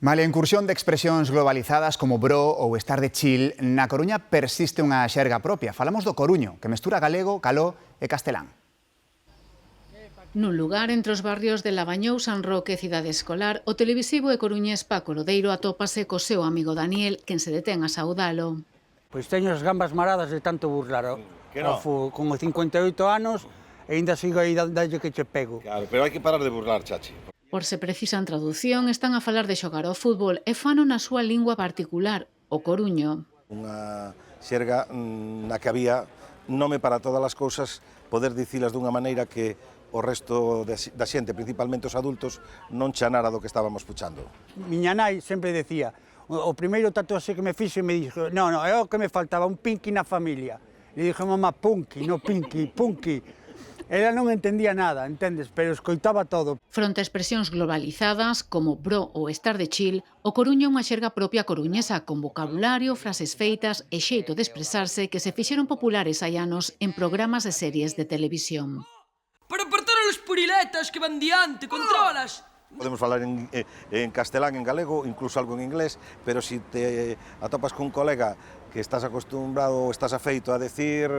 Malia a incursión de expresións globalizadas como bro ou estar de chill, na Coruña persiste unha xerga propia. Falamos do coruño, que mestura galego, caló e castelán. Nun lugar entre os barrios de Labañou, San Roque e Cidade Escolar, o televisivo e coruñés Paco Lodeiro atópase co seu amigo Daniel, quen se detén a saudalo. Pois teño as gambas maradas de tanto burlar ao fútbol. Con 58 anos, e ainda sigo aí dalle que che pego. Claro, pero hai que parar de burlar, chachi. Por se precisan traducción, están a falar de xogar ao fútbol e fano na súa lingua particular, o coruño. Unha xerga na que había nome para todas as cousas, poder dicilas dunha maneira que o resto da xente, principalmente os adultos, non chanara do que estábamos puxando. Miña nai sempre decía, o primeiro tatuaxe que me fixo e me dixo, no, é o que me faltaba, un pinky na familia. E dixo, mamá, punky, no pinky, punky. Ela non entendía nada, entendes, pero escoitaba todo. Fronte a expresións globalizadas, como bro ou estar de chill, o coruño é unha xerga propia coruñesa, con vocabulario, frases feitas e xeito de expresarse que se fixeron populares hai anos en programas e series de televisión. Para apartar a las puriletas que van diante, controlas. Podemos falar en castelán, en galego, incluso algo en inglés, pero si te atopas con un colega que estás acostumbrado ou estás afeito a decir,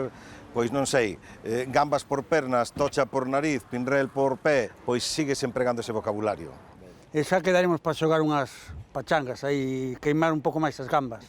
pois non sei, gambas por pernas, tocha por nariz, pinrel por pé, pois sigues empregando ese vocabulario. E xa quedaremos para xogar unhas pachangas aí, queimar un pouco máis as gambas.